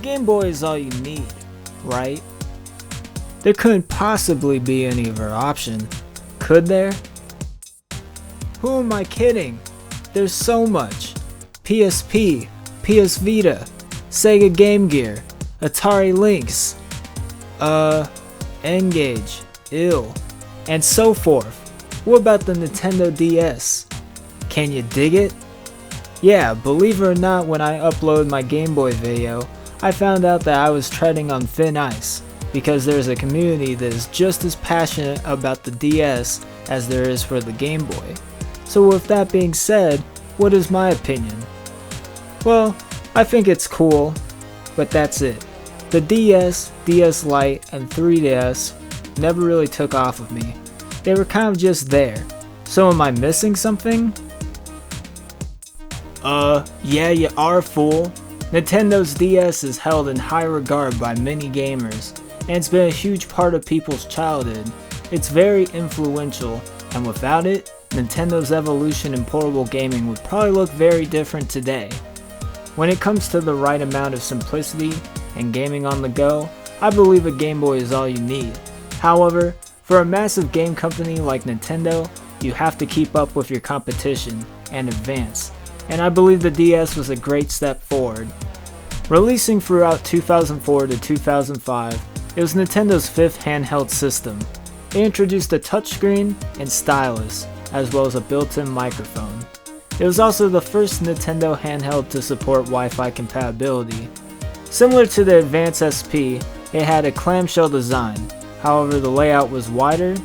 Game Boy is all you need, right? There couldn't possibly be any other option, could there? Who am I kidding? There's so much. PSP, PS Vita, Sega Game Gear, Atari Lynx, N-Gage, and so forth. What about the Nintendo DS? Can you dig it? Yeah, believe it or not, when I uploaded my Game Boy video, I found out that I was treading on thin ice, because there's a community that is just as passionate about the DS as there is for the Game Boy. So with that being said, what is my opinion? Well, I think it's cool, but that's it. The DS, DS Lite, and 3DS never really took off with me. They were kind of just there. So am I missing something? Yeah, you are, fool. Nintendo's DS is held in high regard by many gamers, and it's been a huge part of people's childhood. It's very influential, and without it, Nintendo's evolution in portable gaming would probably look very different today. When it comes to the right amount of simplicity and gaming on the go, I believe a Game Boy is all you need. However, for a massive game company like Nintendo, you have to keep up with your competition and advance, and I believe the DS was a great step forward. Releasing throughout 2004 to 2005, it was Nintendo's fifth handheld system. It introduced a touchscreen and stylus, as well as a built-in microphone. It was also the first Nintendo handheld to support Wi-Fi compatibility. Similar to the Advance SP, it had a clamshell design, however the layout was wider,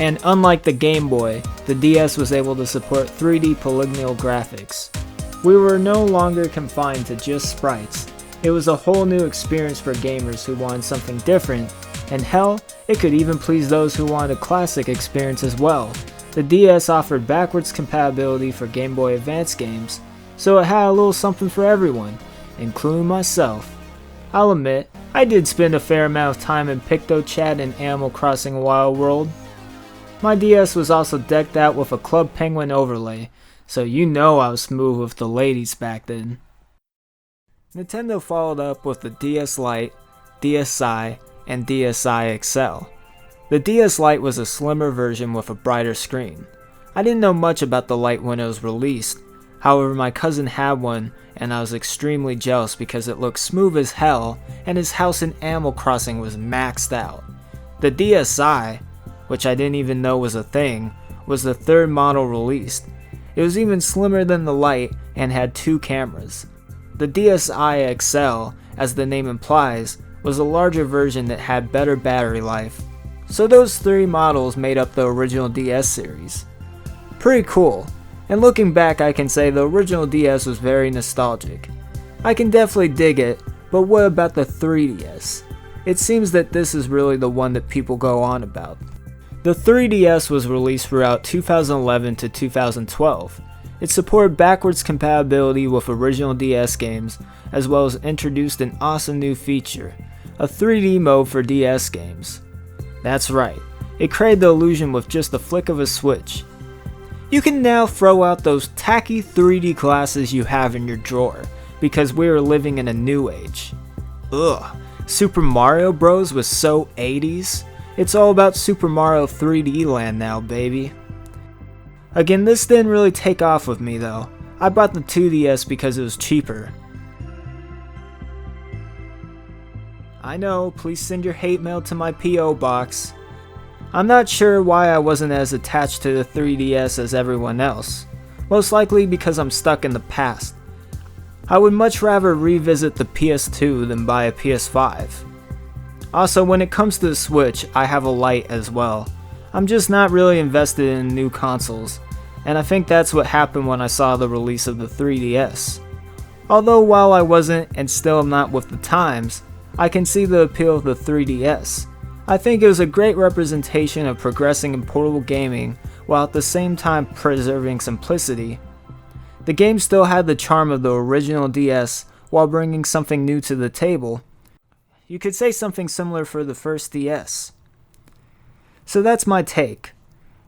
and unlike the Game Boy, the DS was able to support 3D polygonal graphics. We were no longer confined to just sprites. It was a whole new experience for gamers who wanted something different, and hell, it could even please those who wanted a classic experience as well. The DS offered backwards compatibility for Game Boy Advance games, so it had a little something for everyone, including myself. I'll admit, I did spend a fair amount of time in PictoChat and Animal Crossing Wild World. My DS was also decked out with a Club Penguin overlay, so you know I was smooth with the ladies back then. Nintendo followed up with the DS Lite, DSi, and DSi XL. The DS Lite was a slimmer version with a brighter screen. I didn't know much about the Lite when it was released, however my cousin had one and I was extremely jealous because it looked smooth as hell and his house in Animal Crossing was maxed out. The DSi, which I didn't even know was a thing, was the third model released. It was even slimmer than the Lite and had two cameras. The DSi XL, as the name implies, was a larger version that had better battery life. So those three models made up the original DS series. Pretty cool, and looking back I can say the original DS was very nostalgic. I can definitely dig it, but what about the 3DS? It seems that this is really the one that people go on about. The 3DS was released throughout 2011 to 2012. It supported backwards compatibility with original DS games, as well as introduced an awesome new feature, a 3D mode for DS games. That's right, it created the illusion with just the flick of a switch. You can now throw out those tacky 3D glasses you have in your drawer, because we are living in a new age. Ugh, Super Mario Bros. Was so 80s. It's all about Super Mario 3D Land now, baby. Again, this didn't really take off with me though. I bought the 2DS because it was cheaper. I know, please send your hate mail to my P.O. box. I'm not sure why I wasn't as attached to the 3DS as everyone else. Most likely because I'm stuck in the past. I would much rather revisit the PS2 than buy a PS5. Also, when it comes to the Switch, I have a Lite as well. I'm just not really invested in new consoles, and I think that's what happened when I saw the release of the 3DS. Although while I wasn't and still am not with the times, I can see the appeal of the 3DS. I think it was a great representation of progressing in portable gaming while at the same time preserving simplicity. The game still had the charm of the original DS while bringing something new to the table. You could say something similar for the first DS. So that's my take.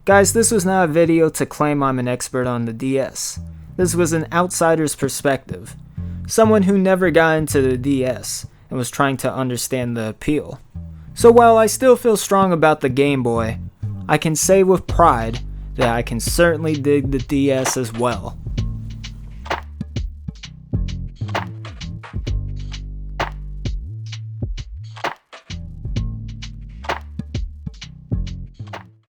Guys, this was not a video to claim I'm an expert on the DS. This was an outsider's perspective. Someone who never got into the DS and was trying to understand the appeal. So while I still feel strong about the Game Boy, I can say with pride that I can certainly dig the DS as well.